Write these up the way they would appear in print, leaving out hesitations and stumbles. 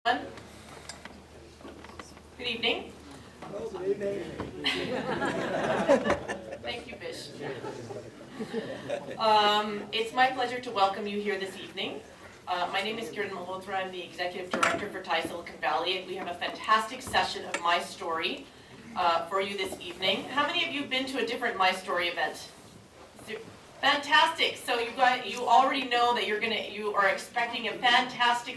Good evening. Good evening. Thank you, Bish. It's my pleasure to welcome you here this evening. My name is Kiran Malhotra. I'm the Executive Director for Thai Silicon Valley, and we have a fantastic session of My Story for you this evening. How many of you have been to a different My Story event? Fantastic. So you already know that you are expecting a fantastic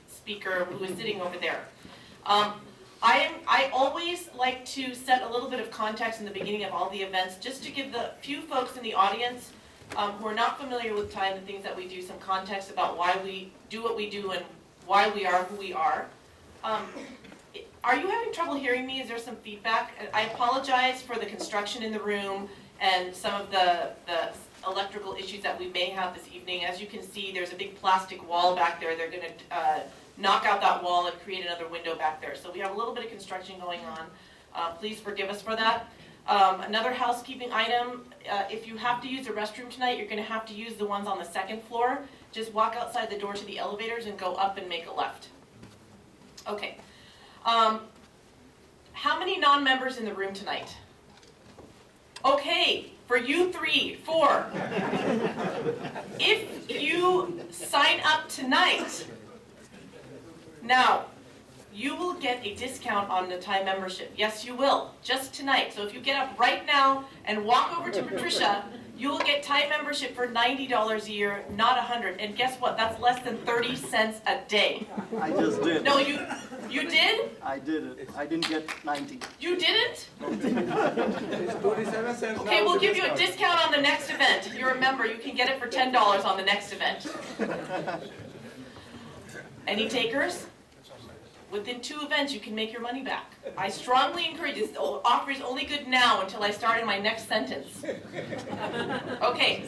speaker who is sitting over there. I always like to set a little bit of context in the beginning of all the events, just to give the few folks in the audience who are not familiar with Thai and the things that we do some context about why we do what we do and why we are who we are. Are you having trouble hearing me? Is there some feedback? I apologize for the construction in the room and some of the electrical issues that we may have this evening. As you can see, there's a big plastic wall back there. They're going to knock out that wall and create another window back there. So we have a little bit of construction going on. Please forgive us for that. Another housekeeping item, if you have to use the restroom tonight, you're going to have to use the ones on the second floor. Just walk outside the door to the elevators and go up and make a left. Okay. How many non-members in the room tonight? Okay, for you 3, 4. If you sign up tonight, now, you will get a discount on the Thai membership. Yes, you will, just tonight. So if you get up right now and walk over to Patricia, you will get Thai membership for $90 a year, not $100. And guess what? That's less than 30 cents a day. I just did. No, you did? I did it. I didn't get 90. You didn't? It's 27 cents. Okay, we'll give you a discount on the next event. You're a member. You can get it for $10 on the next event. Any takers? Within 2 events, you can make your money back. I strongly encourage this. The offer is only good now until I start in my next sentence. Okay.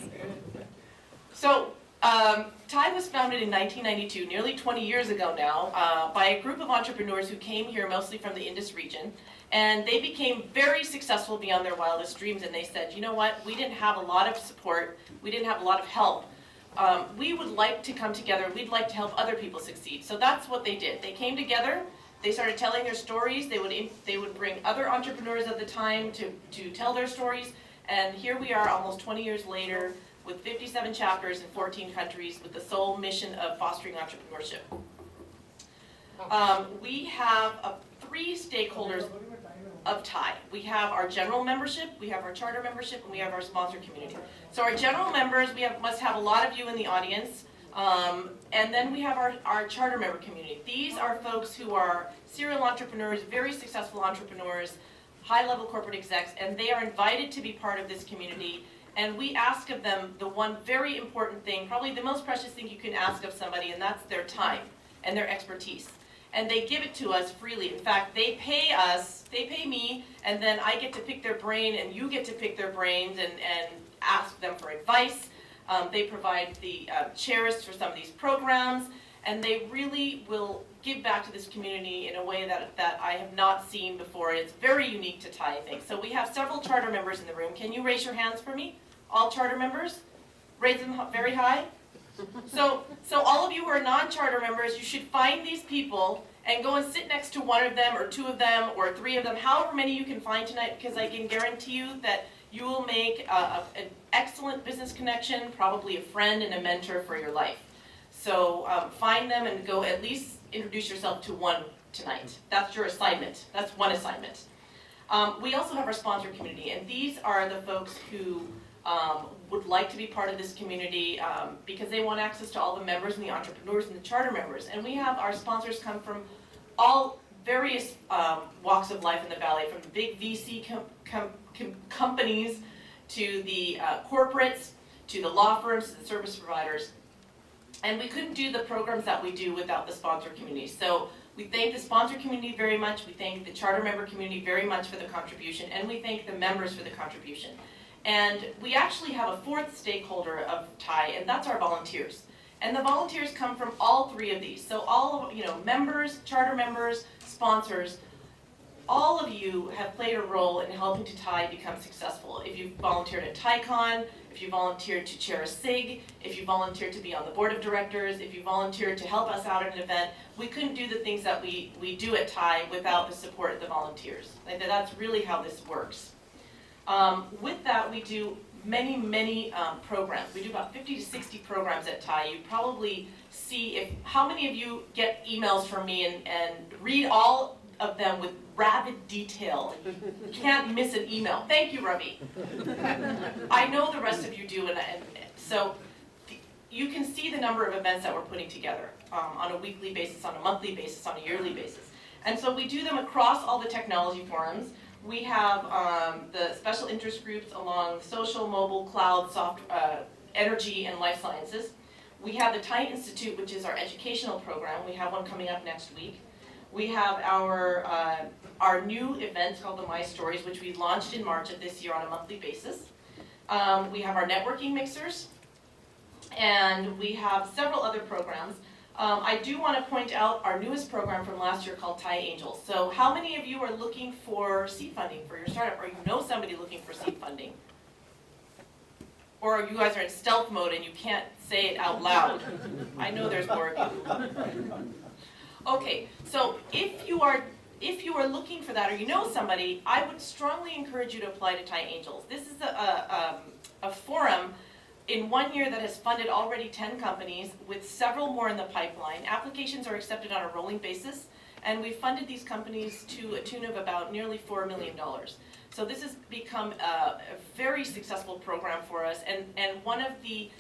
So, Thai was founded in 1992, nearly 20 years ago now, by a group of entrepreneurs who came here mostly from the Indus region. And they became very successful beyond their wildest dreams. And they said, you know what? We didn't have a lot of support. We didn't have a lot of help. We would like to come together. We'd like to help other people succeed. So that's what they did. They came together. They started telling their stories. They would bring other entrepreneurs of the time to tell their stories. And here we are almost 20 years later with 57 chapters in 14 countries with the sole mission of fostering entrepreneurship. We have 3 stakeholders of Thai. We have our general membership, we have our charter membership, and we have our sponsor community. So our general members, must have a lot of you in the audience, and then we have our charter member community. These are folks who are serial entrepreneurs, very successful entrepreneurs, high-level corporate execs, and they are invited to be part of this community. And we ask of them the one very important thing, probably the most precious thing you can ask of somebody, and that's their time and their expertise. And they give it to us freely. In fact, they pay me, and then I get to pick their brain, and you get to pick their brains and ask them for advice. They provide the chairs for some of these programs, and they really will give back to this community in a way that I have not seen before. It's very unique to Thai, I think. So we have several charter members in the room. Can you raise your hands for me? All charter members? Raise them very high. So all of you who are non-charter members, you should find these people and go and sit next to one of them or 2 of them or 3 of them, however many you can find tonight, because I can guarantee you that you will make an excellent business connection, probably a friend and a mentor for your life. So find them and go at least introduce yourself to one tonight. That's your assignment. That's one assignment. We also have our sponsor community, and these are the folks who would like to be part of this community because they want access to all the members and the entrepreneurs and the charter members. And we have our sponsors come from all various walks of life in the Valley, from the big VC companies to the corporates, to the law firms, to the service providers. And we couldn't do the programs that we do without the sponsor community. So we thank the sponsor community very much. We thank the charter member community very much for the contribution. And we thank the members for the contribution. And we actually have a 4th stakeholder of Thai, and that's our volunteers. And the volunteers come from all 3 of these. So all of, members, charter members, sponsors, all of you have played a role in helping to TIE become successful. If you've volunteered at TICON, if you volunteered to chair a SIG, if you volunteered to be on the board of directors, if you volunteered to help us out at an event, we couldn't do the things that we do at TIE without the support of the volunteers. Like, that's really how this works. With that, we do many programs. We do about 50 to 60 programs at TIE. You probably see how many of you get emails from me and read all of them with rabid detail. You can't miss an email. Thank you, Ravi. I know the rest of you do, and so you can see the number of events that we're putting together on a weekly basis, on a monthly basis, on a yearly basis. And so we do them across all the technology forums. We have the special interest groups along social, mobile, cloud, energy, and life sciences. We have the TIE Institute, which is our educational program. We have one coming up next week. We have our new event called the My Stories, which we launched in March of this year on a monthly basis. We have our networking mixers, and we have several other programs. I do want to point out our newest program from last year called TIE Angels. So how many of you are looking for seed funding for your startup, or you know somebody looking for seed funding? Or you guys are in stealth mode and you can't say it out loud? I know there's more of you. Okay, so if you are looking for that, or you know somebody, I would strongly encourage you to apply to TIE Angels. This is a forum in 1 year that has funded already 10 companies with several more in the pipeline. Applications are accepted on a rolling basis, and we've funded these companies to a tune of about nearly $4 million. So this has become a very successful program for us, and one of the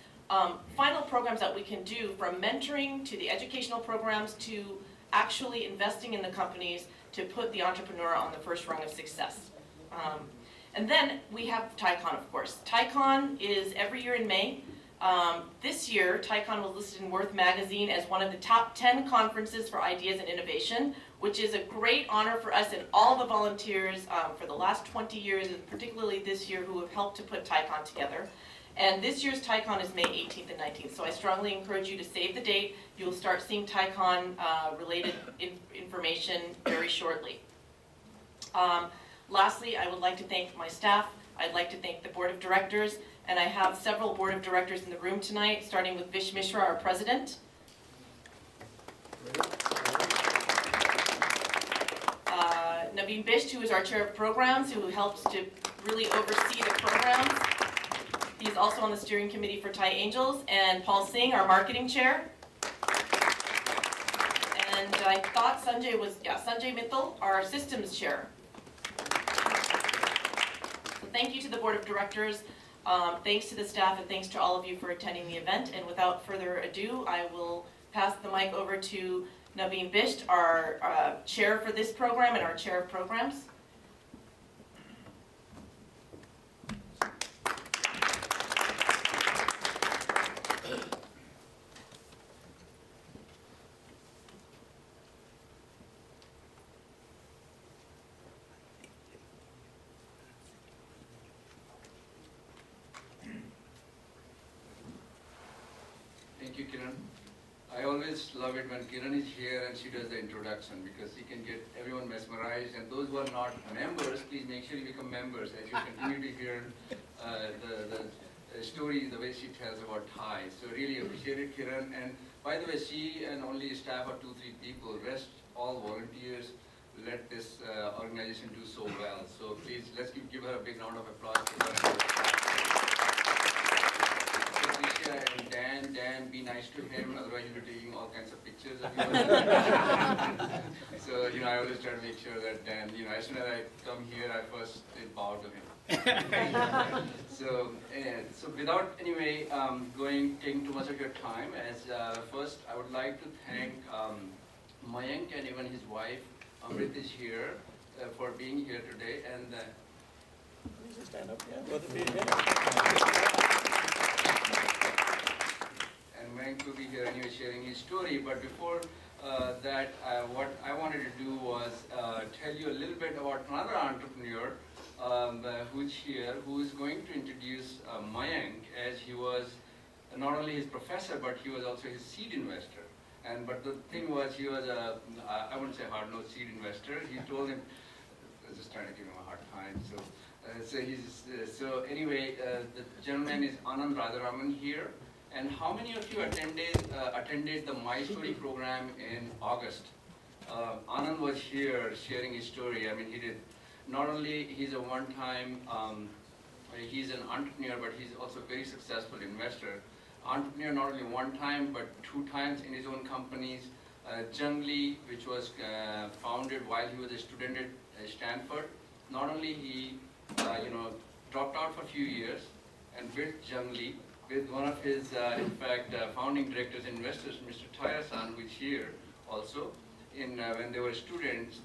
final programs that we can do, from mentoring to the educational programs to actually investing in the companies to put the entrepreneur on the first rung of success. And then we have TICON, of course. TICON is every year in May. This year, TICON was listed in Worth Magazine as one of the top 10 conferences for ideas and innovation, which is a great honor for us and all the volunteers for the last 20 years, and particularly this year, who have helped to put TICON together. And this year's TICON is May 18th and 19th, so I strongly encourage you to save the date. You'll start seeing TICON related information very shortly. Lastly, I would like to thank my staff. I'd like to thank the board of directors, and I have several board of directors in the room tonight, starting with Vish Mishra, our president. Naveen Bisht, who is our chair of programs, who helps to really oversee the programs. He's also on the steering committee for TIE Angels. And Paul Singh, our marketing chair. And I thought Sanjay Mittal, our systems chair. So thank you to the board of directors. Thanks to the staff, and thanks to all of you for attending the event. And without further ado, I will pass the mic over to Naveen Bisht, our chair for this program and our chair of programs. Thank you, Kiran. I always love it when Kiran is here and she does the introduction, because she can get everyone mesmerized. And those who are not members, please make sure you become members as you continue to hear the stories, the way she tells about TIE. So really appreciate it, Kiran. And by the way, she and only staff of 2-3 people, rest all volunteers, let this organization do so well. So please, let's give her a big round of applause for her. And Dan, be nice to him, otherwise you'll be taking all kinds of pictures of you. So, I always try to make sure that Dan, as soon as I come here, I first bow to him. So without taking too much of your time, first I would like to thank Mayank and even his wife, Amrit is here, for being here today. And Stand up, yeah. Both of you, yeah. And Mayank will be here anyway sharing his story. But before that, what I wanted to do was tell you a little bit about another entrepreneur who's here, who is going to introduce Mayank, as he was not only his professor, but he was also his seed investor. But the thing was, he was I wouldn't say hard-nosed seed investor. He told him, I was just trying to give him a hard time. So anyway, the gentleman is Anand Radharaman here. And how many of you attended the My Story program in August? Anand was here sharing his story. I mean, he did, not only he's a one-time, he's an entrepreneur, but he's also a very successful investor. Entrepreneur not only one time, but 2 times in his own companies. Jungli, which was founded while he was a student at Stanford. Not only he, dropped out for a few years and built Jungli with one of his, in fact, founding directors and investors, Mr. Taya-san, who is here also, when they were students,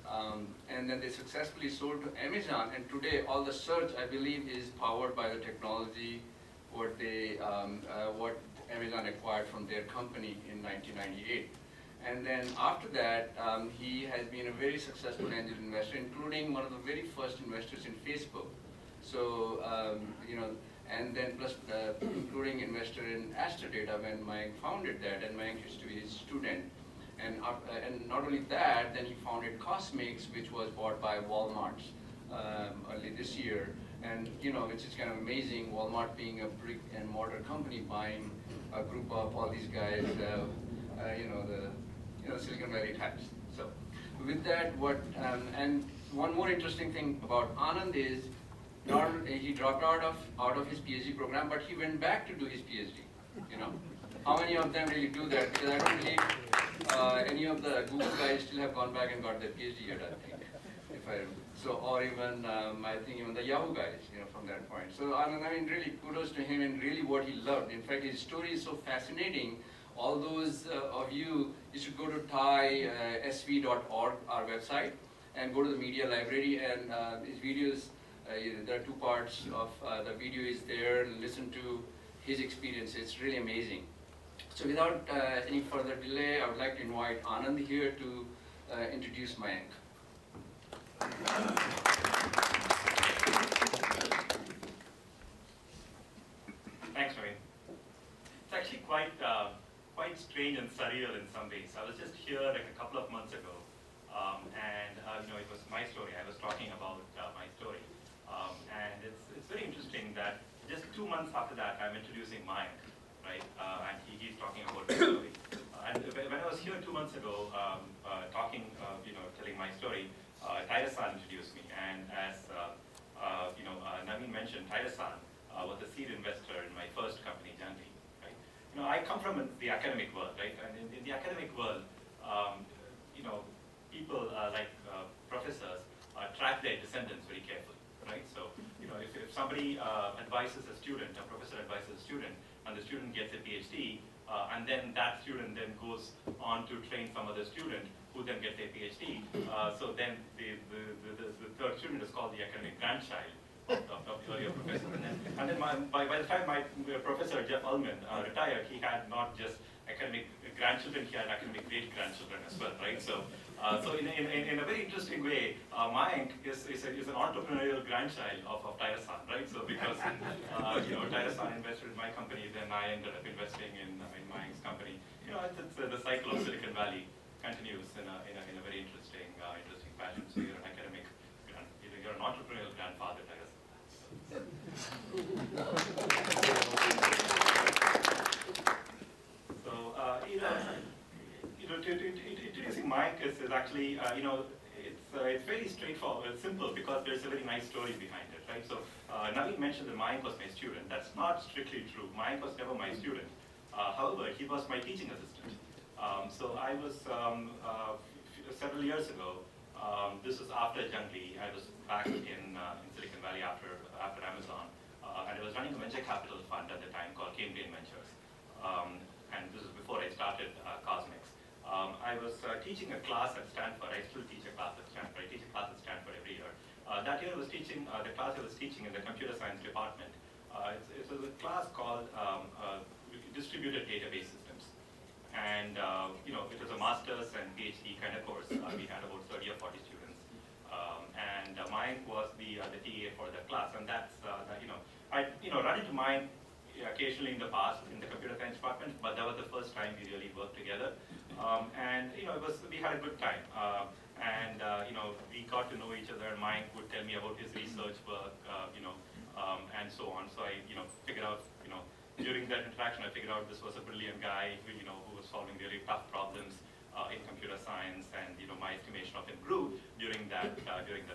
and then they successfully sold to Amazon, and today all the search, I believe, is powered by the technology, what Amazon acquired from their company in 1998. And then after that, he has been a very successful angel investor, including one of the very first investors in Facebook. So, and then plus including investor in Aspera when Mayank founded that, and Mayank used to be his student. And not only that, then he founded Cosmix, which was bought by Walmart early this year. And which is kind of amazing, Walmart being a brick and mortar company buying a group of all these guys, the Silicon Valley types. So with that, and one more interesting thing about Anand is, he dropped out of his PhD program, but he went back to do his PhD. How many of them really do that? Because I don't believe any of the Google guys still have gone back and got their PhD yet, I think. Or even, I think even the Yahoo guys, from that point. So, I mean, really kudos to him and really what he loved. In fact, his story is so fascinating. All those of you should go to thaisv.org, our website, and go to the media library, and his videos, there are 2 parts of the video is there, listen to his experience. It's really amazing. So without any further delay, I would like to invite Anand here to introduce Mayank. Thanks, Naveen. It's actually quite strange and surreal in some ways. I was just here like a couple of months ago, and it was my story. I was talking about my story, and it's very interesting that just 2 months after that, I'm introducing Mayank, right? And he's talking about my story. And when I was here 2 months ago, talking, telling my story, Taya-san introduced me, and as Naveen mentioned, Taya-san was a seed investor in my first company, Jungli. Right? I come from the academic world, right? And in the academic world, people like professors track their descendants very carefully, right? So, if somebody advises a student, a professor advises a student, and the student gets a PhD, and then that student then goes on to train some other student who then gets a PhD. So then the third student is called the academic grandchild of the earlier professor. And then by the time my professor, Jeff Ullman, retired, he had not just academic grandchildren, he had academic great-grandchildren as well, right? So in a very interesting way, Mayank is an entrepreneurial grandchild of Taya-san, right? So because Taya-san invested in my company, then I ended up investing in Mayank's company. The cycle of Silicon Valley continues in a very interesting fashion. So you're an academic, you're an entrepreneurial grandfather, Taya-san. Introducing Mayank is actually, it's very straightforward, it's simple, because there's a very nice story behind it, right? So Naveen mentioned that Mayank was my student. That's not strictly true. Mayank was never my student. However, he was my teaching assistant. So I was, several years ago, this was after Jungli. I was back in Silicon Valley after Amazon, and I was running a venture capital fund at the time called Cambrian Ventures. And this is before I started Cosmix. I was teaching a class at Stanford. I still teach a class at Stanford. I teach a class at Stanford every year. That year I was teaching, the class I was teaching in the computer science department. It was a class called Distributed Database Systems. And it was a master's and PhD kind of course. We had about 30 or 40 students. And Mayank was the TA for the class. And that's, I run into Mayank occasionally in the past in the computer science department, but that was the first time we really worked together. And we had a good time. We got to know each other, and Mayank would tell me about his research work, and so on. So I, figured out, during that interaction, I figured out this was a brilliant guy who, who was solving really tough problems in computer science, and my estimation of him grew during that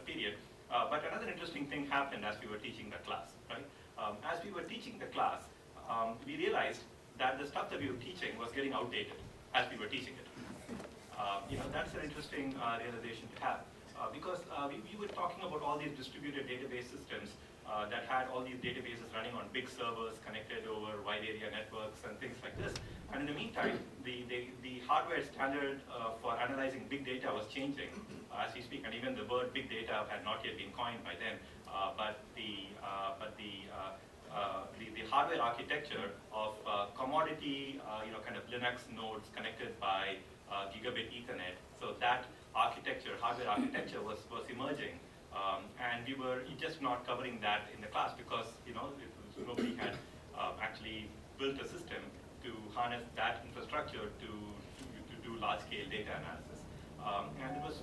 period. But another interesting thing happened as we were teaching the class, right? As we were teaching the class, we realized that the stuff that we were teaching was getting outdated as we were teaching it. That's an interesting realization to have, because we were talking about all these distributed database systems that had all these databases running on big servers connected over wide area networks and things like this. And in the meantime, the hardware standard for analyzing big data was changing as we speak, and even the word big data had not yet been coined by then. But the hardware architecture of commodity, kind of Linux nodes connected by gigabit Ethernet. So that architecture, hardware architecture, was emerging, and we were just not covering that in the class because nobody had actually built a system to harness that infrastructure to do large-scale data analysis. And it was,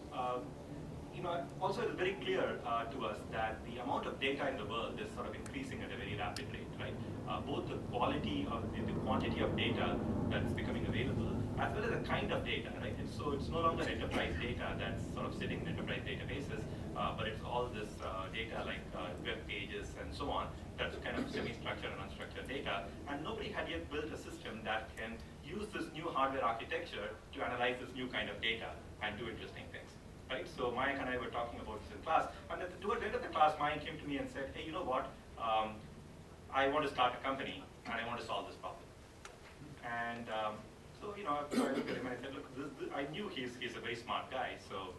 also it was very clear to us that the amount of data in the world is sort of increasing at a very rapid rate, right? Both the quality of the quantity of data that is becoming available, as well as the kind of data, right? And so it's no longer enterprise data that's sort of sitting in enterprise databases, but it's all this data like web pages and so on, that's kind of semi-structured and unstructured data. And nobody had yet built a system that can use this new hardware architecture to analyze this new kind of data and do interesting things, right? So Mayank and I were talking about this in class, and toward the end of the class, Mayank came to me and said, hey, you know what? I want to start a company, and I want to solve this problem. And so I looked at him and I said, look, I knew he's a very smart guy, so,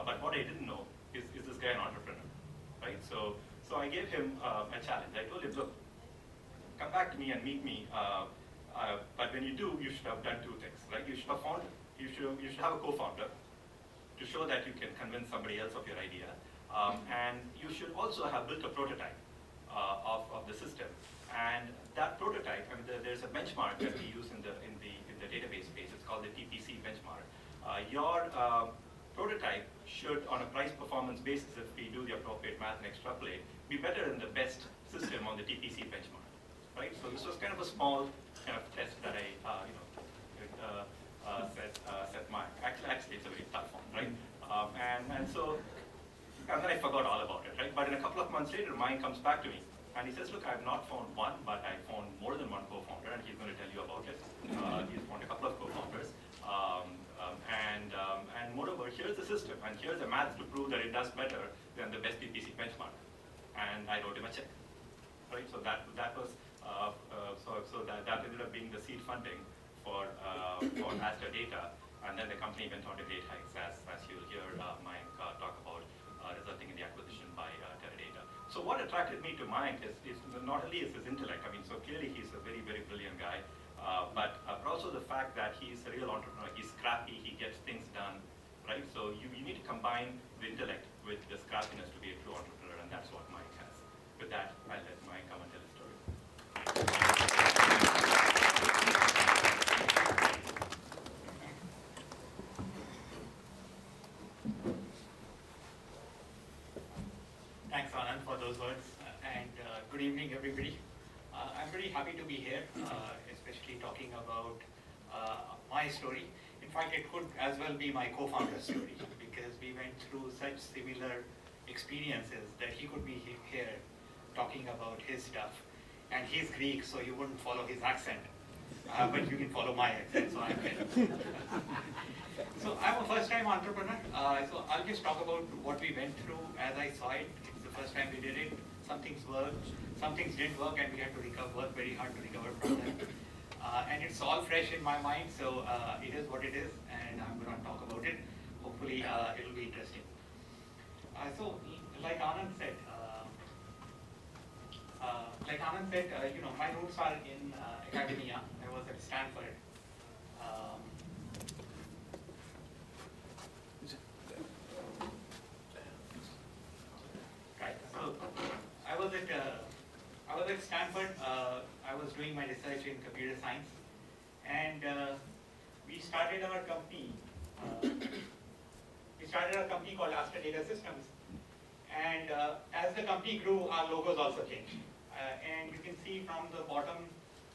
but what I didn't know is this guy an entrepreneur, right? So I gave him a challenge. I told him, look, come back to me and meet me, but when you do, you should have done two things, right? You should have you should have a co-founder to show that you can convince somebody else of your idea, and you should also have built a prototype of the system. And that prototype, I mean, there's a benchmark that we use in the database space. It's called the TPC benchmark. Your prototype should, on a price-performance basis, if we do the appropriate math and extrapolate, be better than the best system on the TPC benchmark, right? So this was kind of a small kind of test that I, set my. Actually, it's a very tough one, right? And then I forgot all about it, right? But in a couple of months later, Mayank comes back to me. And he says, look, I've not found one, but I found more than one co-founder, and he's going to tell you about it. He's found a couple of co-founders. And moreover, here's the system, and here's the math to prove that it does better than the best PPC benchmark. And I wrote him a check, right? So that was, that ended up being the seed funding for Aspera Data, and then the company went on to great heights, as you'll hear Mayank talk about, resulting in the acquisition by Teradata. So what attracted me to Mayank is not only is his intellect, I mean, so clearly he's a very, very brilliant guy, but also the fact that he's a real entrepreneur, he's scrappy, he gets things done, right? So you need to combine the intellect with the scrappiness to be a true entrepreneur, and that's what Mayank has. With that, I'll let Mayank come and tell his story. Thanks, Anand, for those words, and good evening, everybody. I'm very happy to be here, especially talking about my story. In fact, it could as well be my co-founder's story, because we went through such similar experiences that he could be here talking about his stuff. And he's Greek, so you wouldn't follow his accent, but you can follow my accent, so I'm here. So I'm a first-time entrepreneur, so I'll just talk about what we went through as I saw it. It's the first time we did it. Some things worked, some things didn't work, and we had to work very hard to recover from them. And it's all fresh in my mind, so it is what it is, and I'm going to talk about it. Hopefully, it'll be interesting. So, like Anand said, my roots are in academia. I was at Stanford. Right. So I was at Stanford. I was doing my research in computer science, and we started our company. We started a company called Aspera Data Systems, And as the company grew, our logos also changed. And you can see from the bottom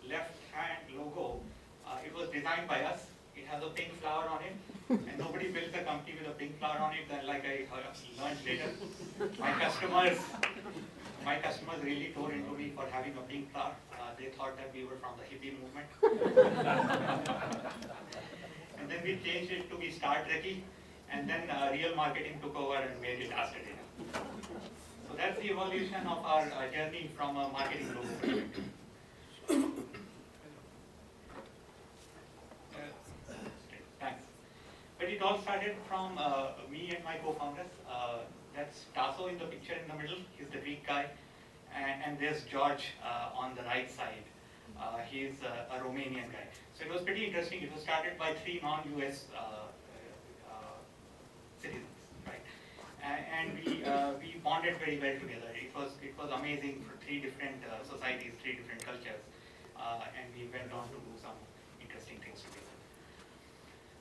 left-hand logo, it was designed by us. It has a pink flower on it, and nobody builds a company with a pink flower on it. Then, like I learned later, my customers really tore into me for having a pink flower. They thought that we were from the hippie movement. And then we changed it to be Star Trekky, and then real marketing took over and made it Aspera. So that's the evolution of our journey from a marketing logo perspective. Thanks. But it all started from me and my co-founders. That's Tasso in the picture in the middle. He's the Greek guy. And there's George on the right side. He's a Romanian guy. So it was pretty interesting. It was started by 3 non-US citizens, right? And we bonded very well together. It was amazing for 3 different societies, 3 different cultures, and we went on to do some interesting things together.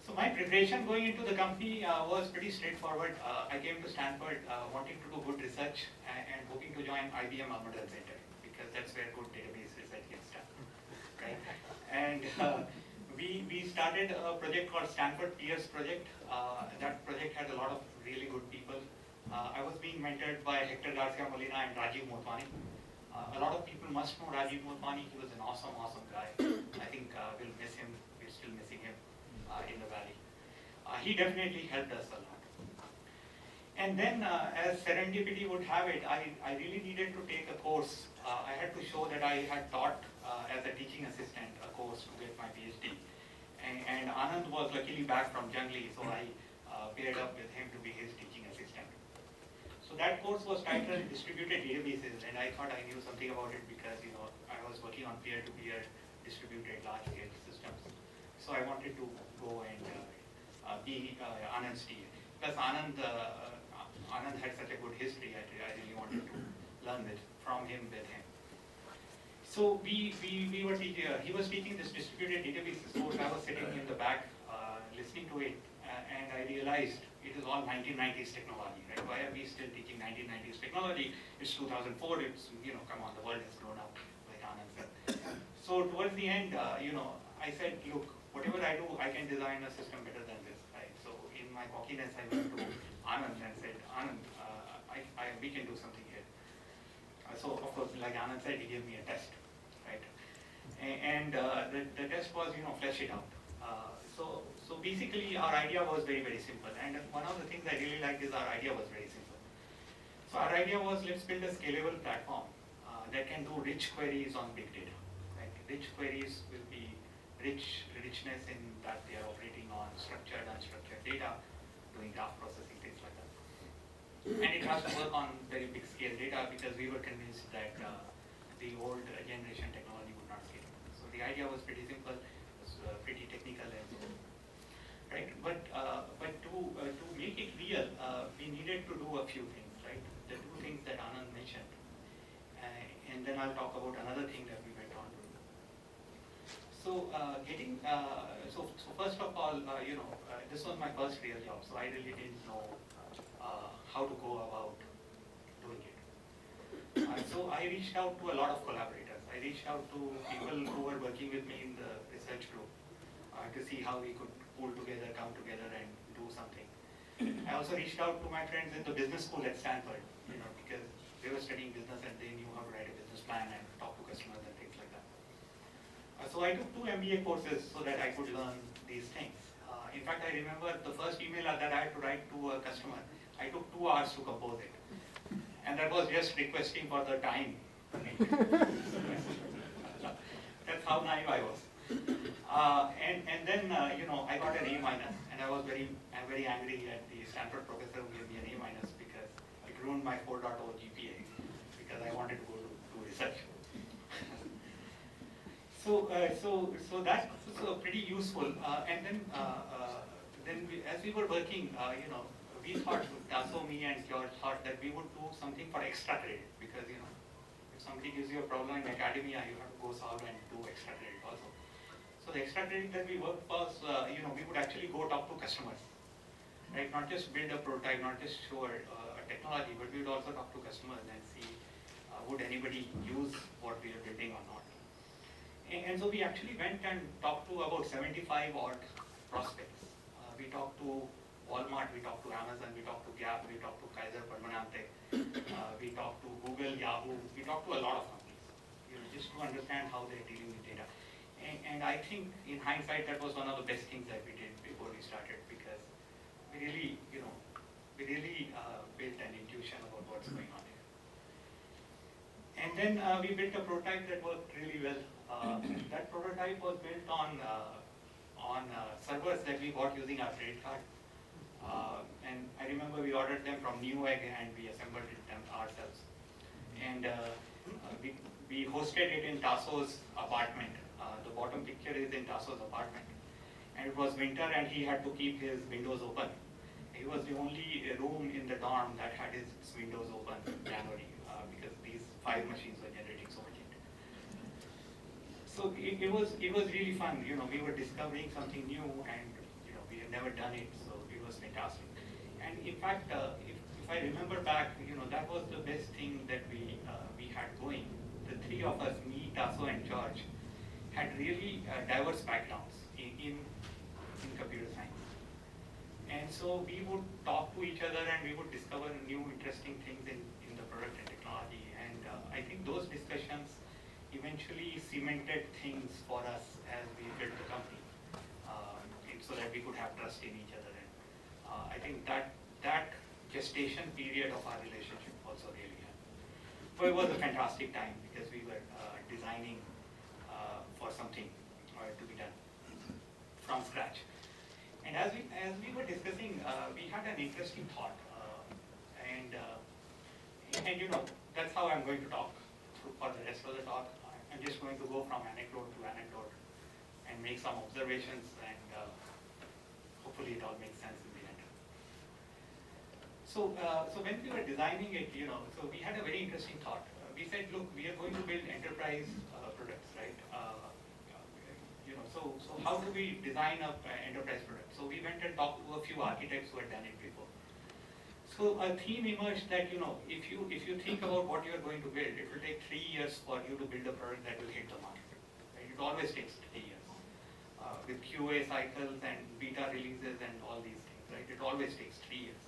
So my preparation going into the company was pretty straightforward. I came to Stanford wanting to do good research and hoping to join IBM Almadal Center because that's where good database research gets done, right? And we started a project called Stanford Peers Project. That project had a lot of really good people. I was being mentored by Hector Garcia Molina and Rajiv Motwani. A lot of people must know Rajiv Motwani. He was an awesome guy. I think we'll miss him. We're still missing him in the valley. He definitely helped us a lot. And then, as serendipity would have it, I really needed to take a course. I had to show that I had taught as a teaching assistant a course to get my PhD. And Anand was luckily back from Jungli, so I paired up with him to be his teaching assistant. So that course was titled Distributed Databases, and I thought I knew something about it because I was working on peer-to-peer distributed large-scale systems. So I wanted to go and be Anand's TA. Because Anand had such a good history, I really wanted to learn from him with him. So we were teaching, he was teaching this distributed databases course. I was sitting in the back listening to it, and I realized it is all 1990s technology, right? Why are we still teaching 1990s technology? It's 2004, it's, come on, the world has grown up, like Anand said. So towards the end, I said, look, whatever I do, I can design a system better than this, right? So in my cockiness, I went to Anand and said, Anand, we can do something here. So of course, like Anand said, he gave me a test, right? And the test was, flesh it out. So basically, our idea was very, very simple. And one of the things I really liked is our idea was very simple. So our idea was, let's build a scalable platform that can do rich queries on big data. Right? Rich queries will be richness in that they are operating on structured, unstructured data, doing graph processing, things like that. And it has to work on very big scale data because we were convinced that the old generation technology would not scale. So the idea was pretty simple, it was pretty technical and so on. Right? But to make it real, we needed to do a few things, right? The 2 things that Anand mentioned. And then I'll talk about another thing that we went on to do. So so first of all, this was my first real job, so I really didn't know how to go about doing it. So I reached out to a lot of collaborators. I reached out to people who were working with me in the research group to see how we could pull together, come together and do something. I also reached out to my friends in the business school at Stanford, because they were studying business and they knew how to write a business plan and talk to customers and things like that. So I took 2 MBA courses so that I could learn these things. In fact, I remember the first email that I had to write to a customer, I took 2 hours to compose it. And that was just requesting for the time. That's how naive I was. And then, I got an A-, and I was very angry at the Stanford professor who gave me an A- because it ruined my 4.0 GPA because I wanted to go to do research. So that was pretty useful. And then as we were working, we thought, Tasso, me, and George thought that we would do something for extra credit because if somebody gives you a problem in academia, you have to go solve and do extra credit also. So the extra credit that we worked was, we would actually go talk to customers, right? Not just build a prototype, not just show a technology, but we would also talk to customers and see would anybody use what we are building or not. And so we actually went and talked to about 75 odd prospects. We talked to Walmart, we talked to Amazon, we talked to Gap, we talked to Kaiser Permanente, we talked to Google, Yahoo, we talked to a lot of companies, just to understand how they're dealing with data. And I think in hindsight, that was one of the best things that we did before we started, because we really, built an intuition about what's going on here. And then we built a prototype that worked really well. That prototype was built on servers that we bought using our credit card. And I remember we ordered them from Newegg and we assembled them ourselves. And we hosted it in Tasso's apartment. The bottom picture is in Tasso's apartment. And it was winter and he had to keep his windows open. He was the only room in the dorm that had his windows open January because these 5 machines were generating so much heat. So it was really fun. We were discovering something new and we had never done it, so it was fantastic. And in fact, if I remember back, that was the best thing that we had going. The 3 of us, me, Tasso, and George, had really diverse backgrounds in computer science. And so we would talk to each other and we would discover new interesting things in the product and technology. And I think those discussions eventually cemented things for us as we built the company, so that we could have trust in each other. And I think that gestation period of our relationship also really helped. So it was a fantastic time because we were designing for something to be done from scratch. And as we were discussing, we had an interesting thought, and that's how I'm going to talk for the rest of the talk. I'm just going to go from anecdote to anecdote and make some observations, and hopefully it all makes sense in the end. So when we were designing it, so we had a very interesting thought. We said, look, we are going to build enterprise products, right? So how do we design an enterprise product? So we went and talked to a few architects who had done it before. So a theme emerged that, if you think about what you're going to build, it will take 3 years for you to build a product that will hit the market. Right? It always takes 3 years. With QA cycles and beta releases and all these things, right? It always takes 3 years.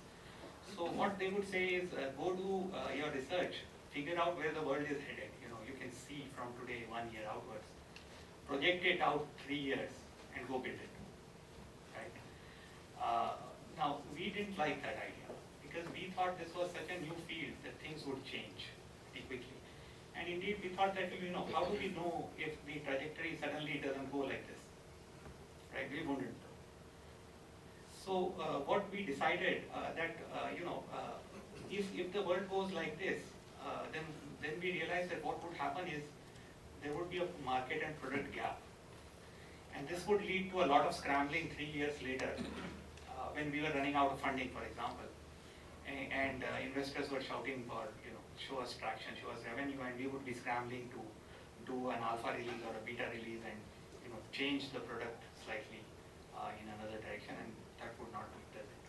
So what they would say is, go do your research, figure out where the world is headed. You can see from today 1 year outwards. Project it out 3 years and go build it, right? Now, we didn't like that idea because we thought this was such a new field that things would change pretty quickly. And indeed, we thought that, how do we know if the trajectory suddenly doesn't go like this, right? We wouldn't know. So what we decided that, if the world goes like this, then we realized that what would happen is there would be a market and product gap. And this would lead to a lot of scrambling 3 years later when we were running out of funding, for example. And investors were shouting for, show us traction, show us revenue, and we would be scrambling to do an alpha release or a beta release and change the product slightly in another direction, and that would not be pleasant.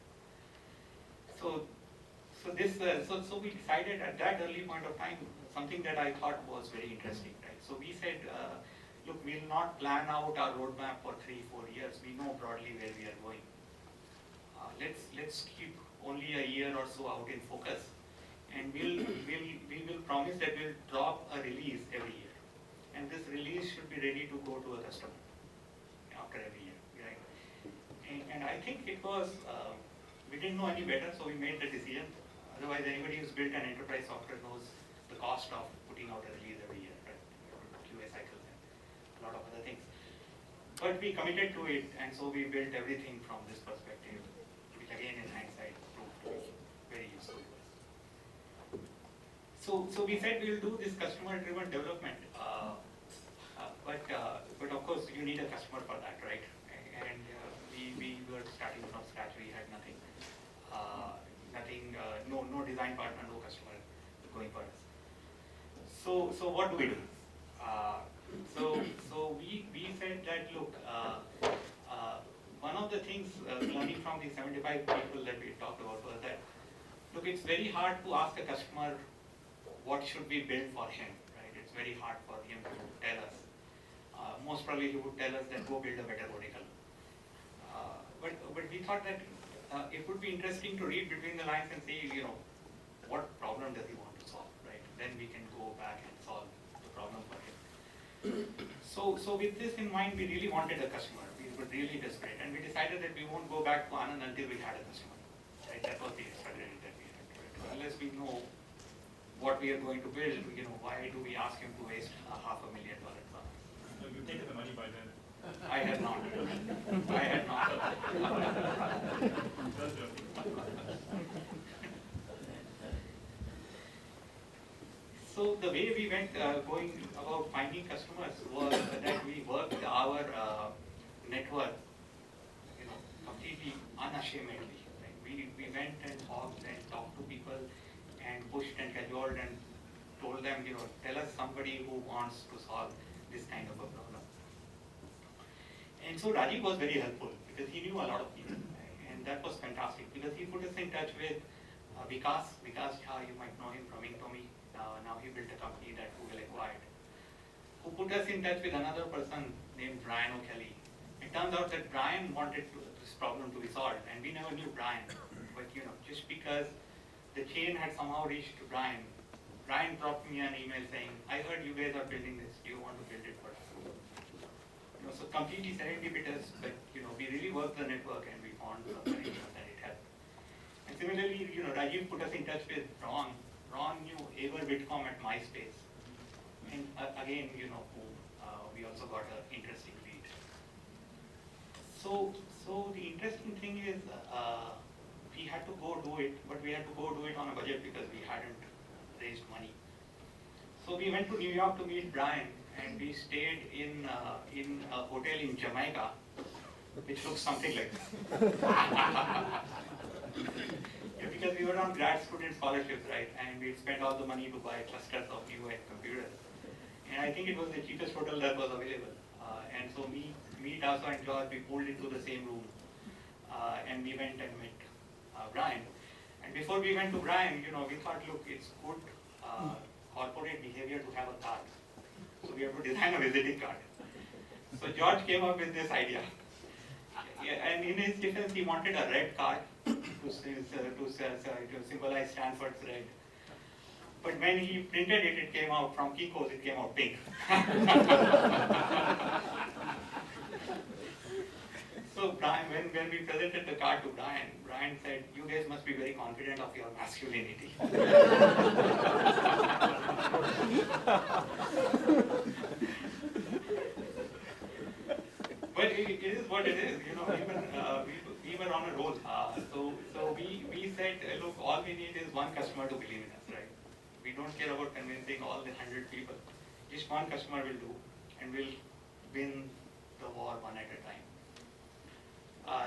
So we decided at that early point of time something that I thought was very interesting, right? So we said, look, we'll not plan out our roadmap for 3-4 years. We know broadly where we are going. Let's keep only a year or so out in focus, and we will promise that we'll drop a release every year, and this release should be ready to go to a customer after every year, right? And I think it was we didn't know any better, so we made the decision. Otherwise, anybody who's built an enterprise software knows the cost of putting out a release every year, right? QA cycles and a lot of other things. But we committed to it, and so we built everything from this perspective, which again in hindsight proved to be very useful to us. So we said we'll do this customer-driven development, but of course you need a customer for that, right? And we were starting from scratch. We had nothing, no design partner, no customer going for us. So what do we do? So we said that, look, one of the things learning from the 75 people that we talked about was that, look, it's very hard to ask a customer what should we build for him, right? It's very hard for him to tell us. Most probably he would tell us that go build a better vertical. But we thought that it would be interesting to read between the lines and see, what problem does he want to solve, right? Then we can go back and solve the problem for him. So with this in mind, we really wanted a customer. We were really desperate, and we decided that we won't go back to Anand until we had a customer. Right? That was the strategy that we had. Unless we know what we are going to build, why do we ask him to waste $500,000 for us? So you've taken the money by then. I had not. I had not. Just joking. So the way we went going about finding customers was that we worked our network, completely unashamedly. Like we went and talked to people and pushed and cajoled and told them, tell us somebody who wants to solve this kind of a problem. And so Rajiv was very helpful because he knew a lot of people, and that was fantastic because he put us in touch with Vikas Jha, you might know him from Intomi. Now he built a company that Google acquired, who put us in touch with another person named Brian O'Kelly. It turns out that Brian wanted this problem to be solved, and we never knew Brian. But just because the chain had somehow reached to Brian dropped me an email saying, I heard you guys are building this, do you want to build it for us? So completely serendipitous, but we really worked the network and we found some arrangements and it helped. And similarly, Rajiv put us in touch with Ron. Ron knew Aver Whitcomb at MySpace. And again, we also got an interesting lead. So the interesting thing is we had to go do it, but we had to go do it on a budget because we hadn't raised money. So we went to New York to meet Brian, and we stayed in a hotel in Jamaica, which looks something like this. Because we were on grad student scholarships, right? And we spent all the money to buy clusters of new computers. And I think it was the cheapest hotel that was available. And so me, Daso and George, we pulled into the same room. And we went and met Brian. And before we went to Brian, we thought, look, it's good corporate behavior to have a card. So we have to design a visiting card. So George came up with this idea. And in his defense, he wanted a red card to symbolize Stanford's red. But when he printed it, it came out from Kinko's, it came out pink. So Brian, when we presented the card to Brian, Brian said, you guys must be very confident of your masculinity. But it is what it is, we were on a roll. So we said, look, all we need is one customer to believe in us, right? We don't care about convincing all the 100 people. Just one customer will do, and we'll win the war one at a time.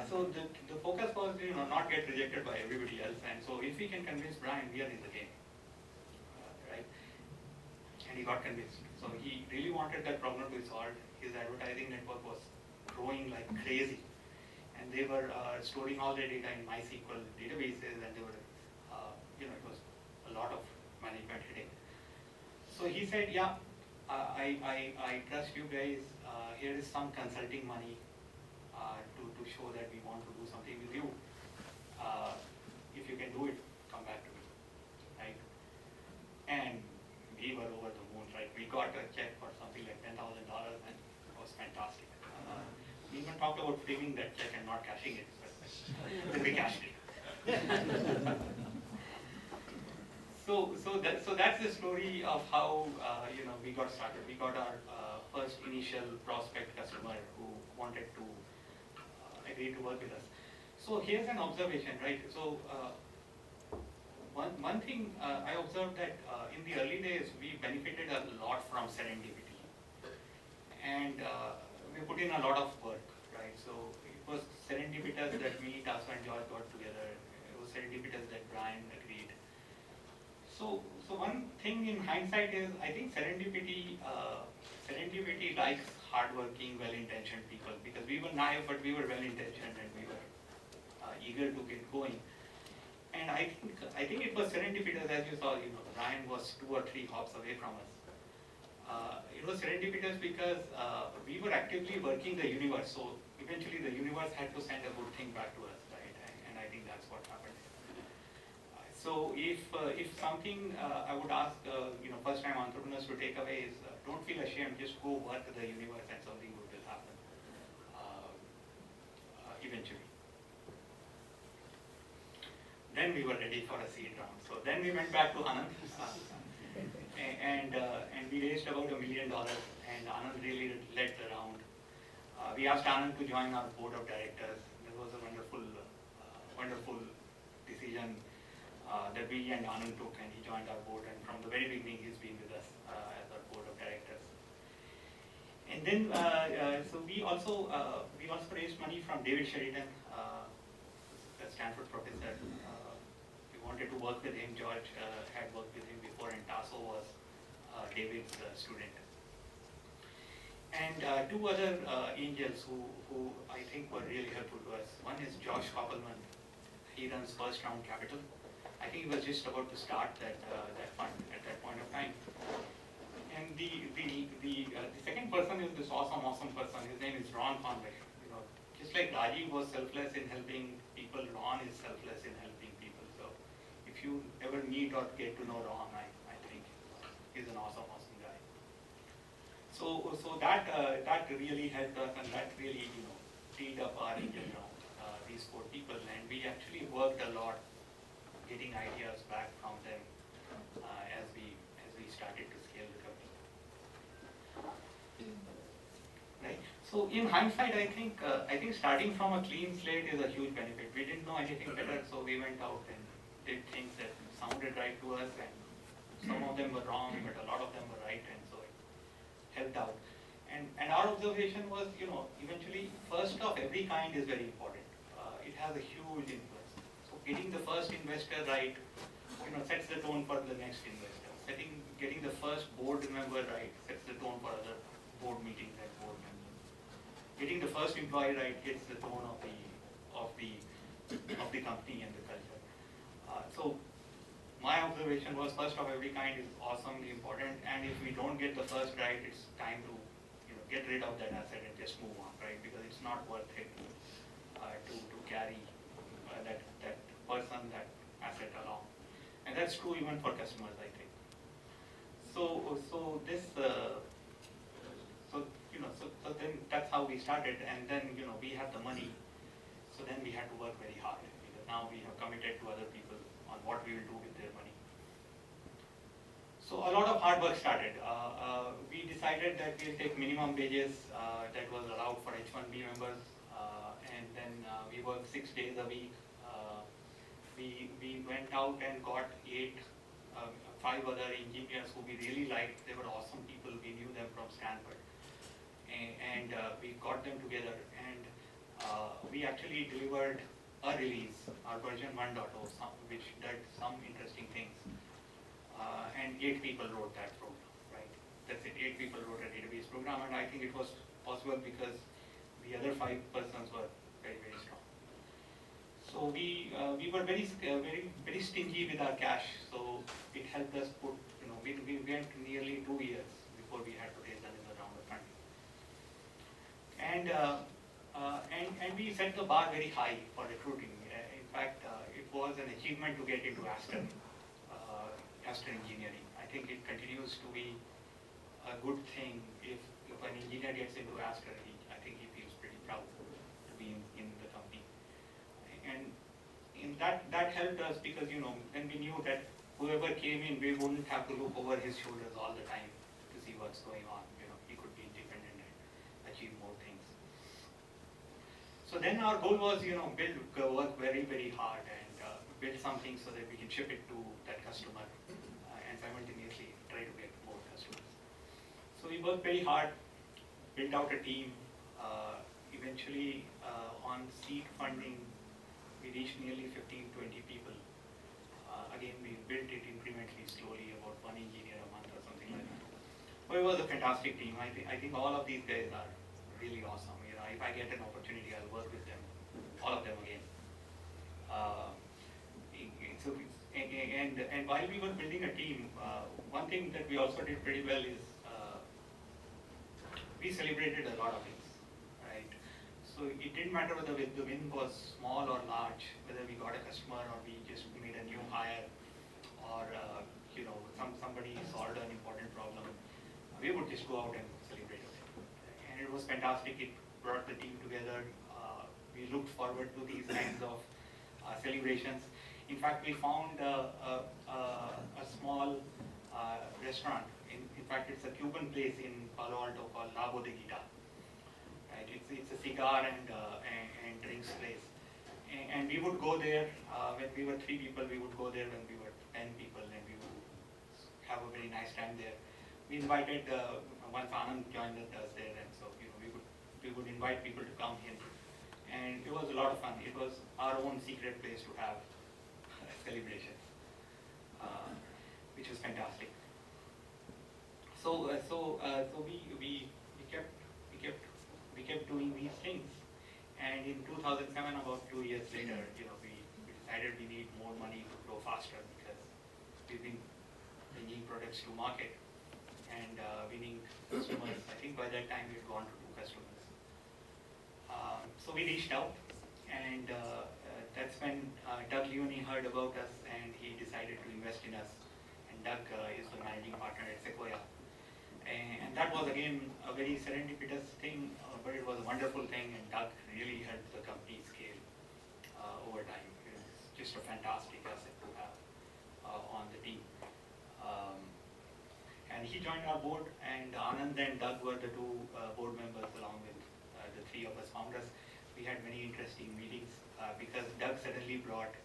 So the focus was, not get rejected by everybody else, and so if we can convince Brian, we are in the game, right? And he got convinced. So he really wanted that problem to be solved. His advertising network was growing like crazy, and they were storing all their data in MySQL databases, and they were, it was a lot of management headache. So he said, yeah, I trust you guys. Here is some consulting money to show that we want to do something with you. If you can do it, come back to me, right? And we were over the moon, right? We got a check for something like $10,000, and it was fantastic. We even talked about framing that check and not cashing it, but then we cashed it. So that's the story of how we got started. We got our first initial prospect customer who wanted to agree to work with us. So here's an observation, right? So one thing I observed that in the early days we benefited a lot from serendipity, and we put in a lot of work, right? So it was serendipitous that me, Tasso, and George got together. It was serendipitous that Brian agreed. So one thing in hindsight is I think serendipity likes hardworking, well-intentioned people, because we were naive, but we were well-intentioned and we were eager to get going. And I think it was serendipitous, as you saw. Ryan was 2 or 3 hops away from us. It was serendipitous because we were actively working the universe. So eventually, the universe had to send a good thing back to us, right? And I think that's what happened. So if something I would ask first-time entrepreneurs to take away is don't feel ashamed. Just go work the universe, and something good will happen eventually. Then we were ready for a seed round. So then we went back to Anand, and we raised about $1 million, and Anand really led the round. We asked Anand to join our board of directors. That was a wonderful decision that we and Anand took, and he joined our board. And from the very beginning, he's been with us as our board of directors. And then, so we also raised money from David Sheridan, the Stanford professor. We wanted to work with him. George had worked with him before, and Tasso was David's student. And 2 other angels who I think were really helpful to us. One is Josh Koppelman. He runs First Round Capital. I think he was just about to start that fund at that point of time. And the second person is this awesome person. His name is Ron Conway. Just like Rajiv was selfless in helping people, Ron is selfless in helping people. So if you ever meet or get to know Ron, I think he's an awesome guy. So that really helped us, and that really teed up our angel round. These 4 people, and we actually worked a lot getting ideas back from them as we started to scale the company. Right. So in hindsight, I think starting from a clean slate is a huge benefit. We didn't know anything better, so we went out and did things that sounded right to us, and some of them were wrong, but a lot of them were right, and so it helped out. And our observation was, eventually, first of every kind is very important. It has a huge influence. So getting the first investor right, sets the tone for the next investor. Getting the first board member right sets the tone for other board meetings and board members. Getting the first employee right gets the tone of the company and the culture. So my observation was first of every kind is awesomely important, and if we don't get the first right, it's time to get rid of that asset and just move on, right? Because it's not worth it to carry that person, that asset along. And that's true even for customers, I think. So then that's how we started, and then we had the money, so then we had to work very hard, because now we have committed to other people on what we will do with their money. So a lot of hard work started. We decided that we'll take minimum wages that was allowed for H1B members, and then we worked 6 days a week. We went out and got 5 other engineers who we really liked. They were awesome people. We knew them from Stanford, and we got them together, and we actually delivered a release, our version 1.0, which did some interesting things. And 8 people wrote that program, right? That's it. 8 people wrote a database program, and I think it was possible because the other 5 persons were very, very strong. So we were very stingy with our cash. So it helped us put, we went nearly 2 years before we had to raise another round of funding. And we set the bar very high for recruiting. In fact, it was an achievement to get into Aspera engineering. I think it continues to be a good thing if an engineer gets into Aspera. I think he feels pretty proud to be in the company. And that helped us because then we knew that whoever came in, we wouldn't have to look over his shoulders all the time to see what's going on. He could be independent and achieve more things. So then our goal was, work very, very hard and build something so that we can ship it to that customer and simultaneously try to get more customers. So we worked very hard, built out a team. Eventually, on seed funding, we reached nearly 15-20 people. Again, we built it incrementally, slowly, about 1 engineer a month or something like that. So it was a fantastic team. I think all of these guys are really awesome. You know, if I get an opportunity, I'll work with them, all of them again. And while we were building a team, one thing that we also did pretty well is we celebrated a lot of things, right? So it didn't matter whether the win was small or large, whether we got a customer or we just made a new hire, or you know, somebody solved an important problem. We would just go out and celebrate it, and it was fantastic. It brought the team together. We looked forward to these kinds of celebrations. In fact, we found a small restaurant. In fact, it's a Cuban place in Palo Alto called La Bodeguita. Right? It's a cigar and drinks place. And we would go there when we were 3 people. We would go there when we were 10 people, and we would have a very nice time there. We invited once Anand joined us there, and so you know we would invite people to come in, and it was a lot of fun. It was our own secret place to have celebrations, which was fantastic. So we kept doing these things, and in 2007, about 2 years later, you know, we decided we need more money to grow faster because we've been bringing products to market and winning customers. I think by that time we had gone to 2 customers. So we reached out, and that's when Doug Leone heard about us, and he decided to invest in us. And Doug is the managing partner at Sequoia. And that was again a very serendipitous thing, but it was a wonderful thing, and Doug really helped the company scale over time. It's just a fantastic asset to have on the team. And he joined our board, and Anand and Doug were the 2 board members along with the 3 of us founders. We had many interesting meetings because Doug suddenly brought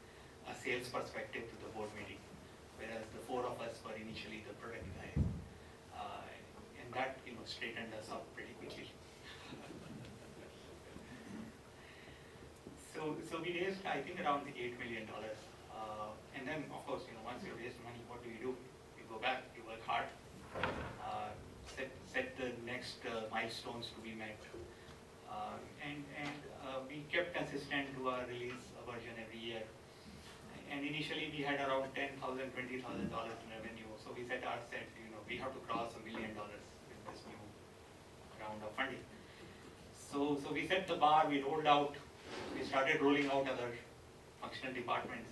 a sales perspective to the board meeting, whereas the 4 of us were initially the product guys. And that, you know, straightened us up pretty quickly. So we raised, I think, around $8 million. And then, of course, you know, once you raise money, what do? You go back, you work hard, set the next milestones to be met. We kept consistent to our release version every year. And initially we had around $10,000, $20,000 in revenue. So we set ourselves, you know, we have to cross $1 million with this new round of funding. So we set the bar, we rolled out, we started rolling out other functional departments,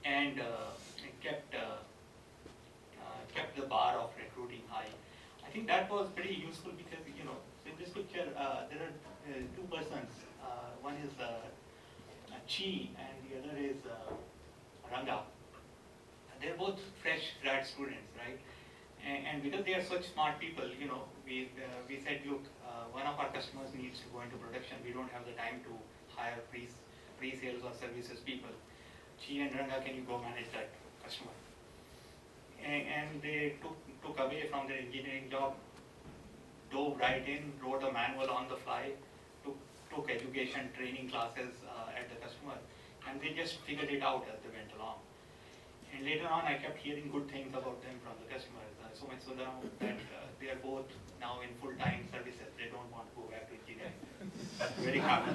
and kept the bar of recruiting high. I think that was pretty useful because, you know, in this picture there are 2 persons. One is Chi and the other is Ranga. They're both fresh grad students, right? And because they are such smart people, you know, we said, look, one of our customers needs to go into production. We don't have the time to hire pre-sales or services people. Chi and Ranga, can you go manage that customer? And they took away from their engineering job, dove right in, wrote a manual on the fly, took education training classes at the customer, and they just figured it out as they went along. And later on, I kept hearing good things about them from the customers, so much so that they are both now in full-time services. They don't want to go back to engineering. Very happy,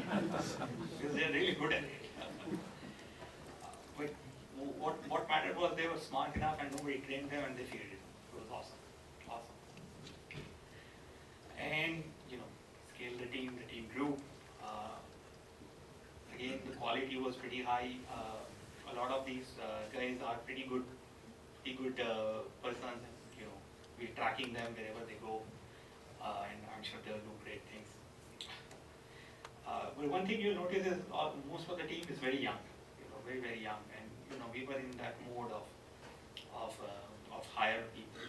because they're really good at it. But what mattered was they were smart enough and nobody trained them, and they figured it out. It was awesome. And, you know, scaled the team grew. Again, the quality was pretty high. A lot of these guys are pretty good persons. You know, we're tracking them wherever they go, and I'm sure they'll do great things. But one thing you'll notice is most of the team is very young. You know, very, very young, and you know, we were in that mode of hire people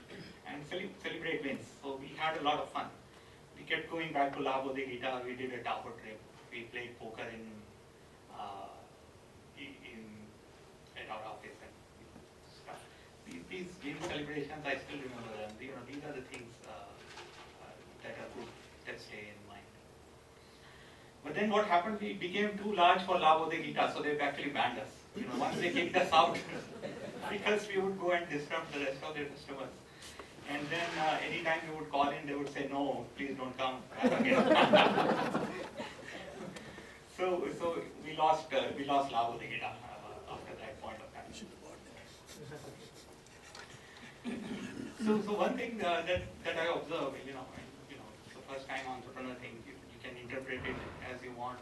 and celebrate wins. So we had a lot of fun. We kept going back to La Bodeguita. We did a taco trip. We played poker at our office and stuff. These game celebrations, I still remember them. You know, these are the things that are good, that stay in mind. But then what happened? We became too large for La Bodeguita, so they actually banned us. You know, once they kicked us out, because we would go and disrupt the rest of their customers. And then anytime you would call in, they would say, no, please don't come back again. so we lost Labo Degida after that point of time. So one thing that I observe, the first time entrepreneur thing, you can interpret it as you want.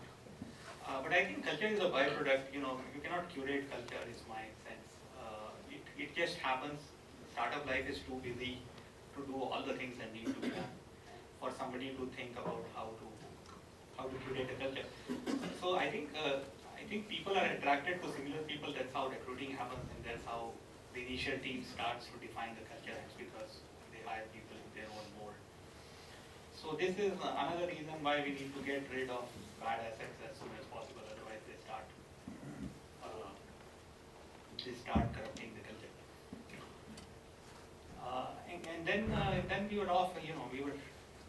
But I think culture is a byproduct. You cannot curate culture, is my sense. It just happens. Startup life is too busy to do all the things that need to be done for somebody to think about how to curate a culture. So I think people are attracted to similar people. That's how recruiting happens, and that's how the initial team starts to define the culture. It's because they hire people in their own mold. So this is another reason why we need to get rid of bad assets as soon as possible. Otherwise, they start corrupting the culture. And then we were off. We were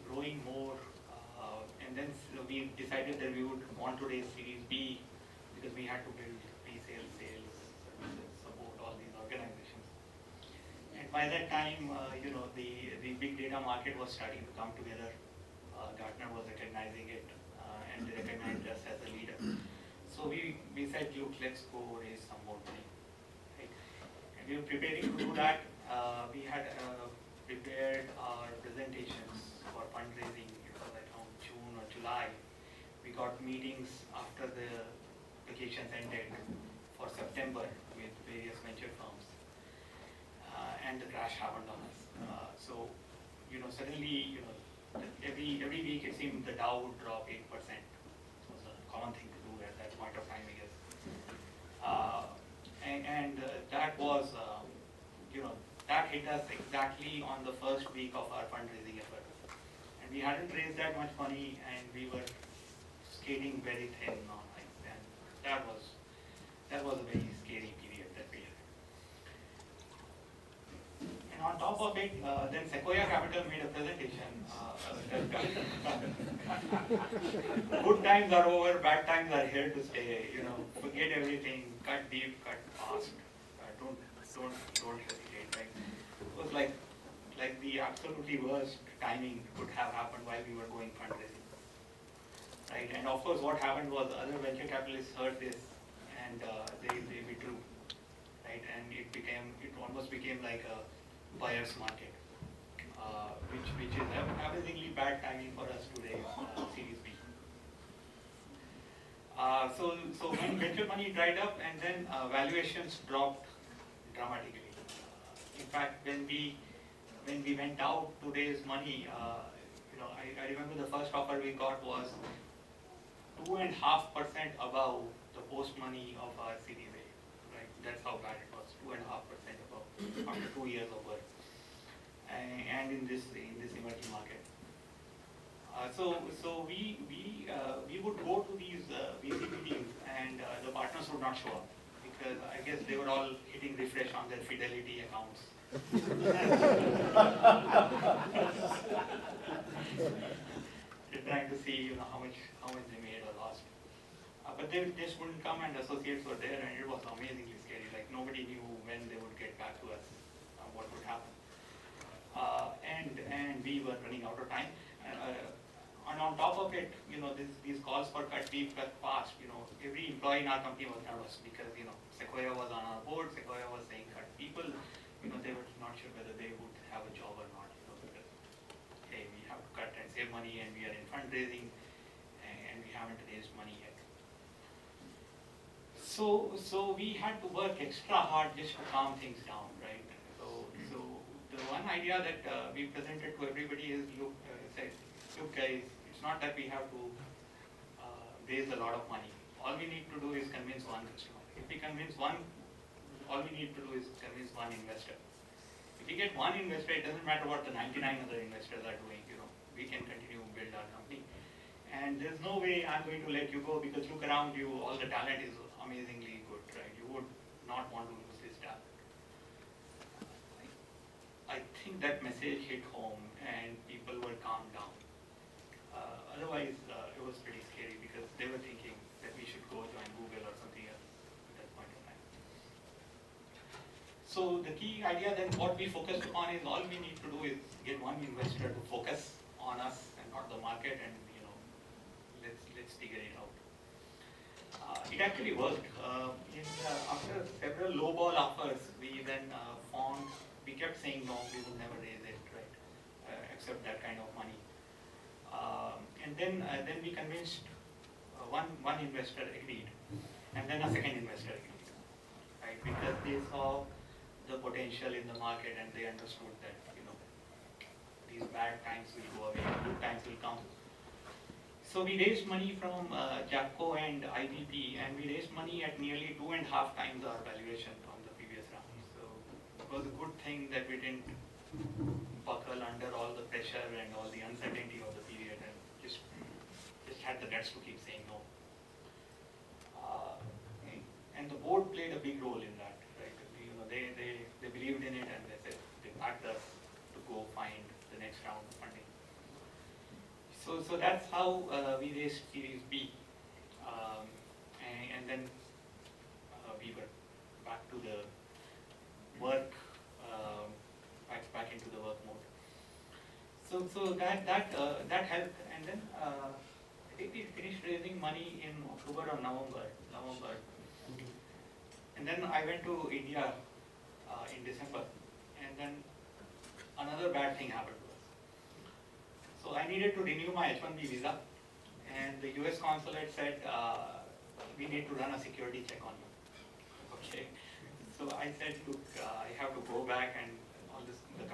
growing more, and then we decided that we would want to raise Series B because we had to build pre-sales, sales, services, support all these organizations. And by that time, the big data market was starting to come together. Gartner was recognizing it, and they recognized us as a leader. So we said, look, let's go raise some more money. Right? And we were preparing to do that. We had prepared our presentations for fundraising. It was around June or July. We got meetings after the vacations ended for September with various venture firms, and the crash happened on us. So suddenly, every week it seemed the Dow would drop 8%. It was a common thing to do at that point of time, I guess. And that was, that hit us exactly on the first week of our fundraising effort. And we hadn't raised that much money, and we were skating very thin on it. And that was a very scary period that we had. And on top of it, then Sequoia Capital made a presentation. Good times are over, bad times are here to stay. Forget everything, cut deep, cut fast. Don't hesitate. Right? It was like the absolutely worst timing could have happened while we were going fundraising. Right? And of course, what happened was other venture capitalists heard this, and they withdrew. Right? And it almost became like a buyer's market, which is amazingly bad timing for us to raise Series B. So when venture money dried up, and then valuations dropped dramatically. In fact, when we went out to raise money, I remember the first offer we got was 2.5% above the post money of our Series A. Right? That's how bad it was. 2.5% above after 2 years of work, and in this emerging market. So we would go to these VC meetings, and the partners would not show up because I guess they were all hitting refresh on their Fidelity accounts. They're trying to see how much they made or lost. But they just wouldn't come, and associates were there, and it was amazingly scary. Like nobody knew when they would get back to us, what would happen. And we were running out of time. And on top of it, these calls for cut deep, cut fast. Every employee in our company was nervous because Sequoia was on our board. Sequoia was saying cut people. They were not sure whether they would have a job or not. Because hey, we have to cut and save money, and we are in fundraising, and we haven't raised money yet. So we had to work extra hard just to calm things down, right? So the one idea that we presented to everybody is, look guys, it's not that we have to raise a lot of money. All we need to do is convince one customer. If we convince one, all we need to do is convince one investor. If we get one investor, it doesn't matter what the 99 other investors are doing. We can continue to build our company. And there's no way I'm going to let you go because look around you, all the talent is amazingly good, right? You would not want to lose this talent. I think that message hit home and people were calmed down. Otherwise, it was pretty scary because they were thinking that we should go join Google or something else at that point in time. So the key idea then what we focused upon is all we need to do is get one investor to focus on us and not the market, and let's figure it out. It actually worked. After several lowball offers, we then found, we kept saying no, we will never raise it, right? Accept that kind of money. And then we convinced one investor agreed, and then a second investor agreed, right? Because they saw the potential in the market and they understood that these bad times will go away, good times will come. So we raised money from JAPCO and IBP, and we raised money at nearly 2.5 times our valuation from the previous round. So it was a good thing that we didn't buckle under all the pressure and all the uncertainty of the period, and just had the guts to keep saying no. And the board played a big role in that, right? They believed in it, and they said they backed us to go find the next round of funding. So that's how we raised Series B, and then we were back to the work, back into the work mode. So that helped, and then I think we finished raising money in October or November, and then I went to India in December, and then another bad thing happened to us. So I needed to renew my H-1B visa, and the US consulate said, we need to run a security check on you. Okay. So I said, look, I have to go back and all this, the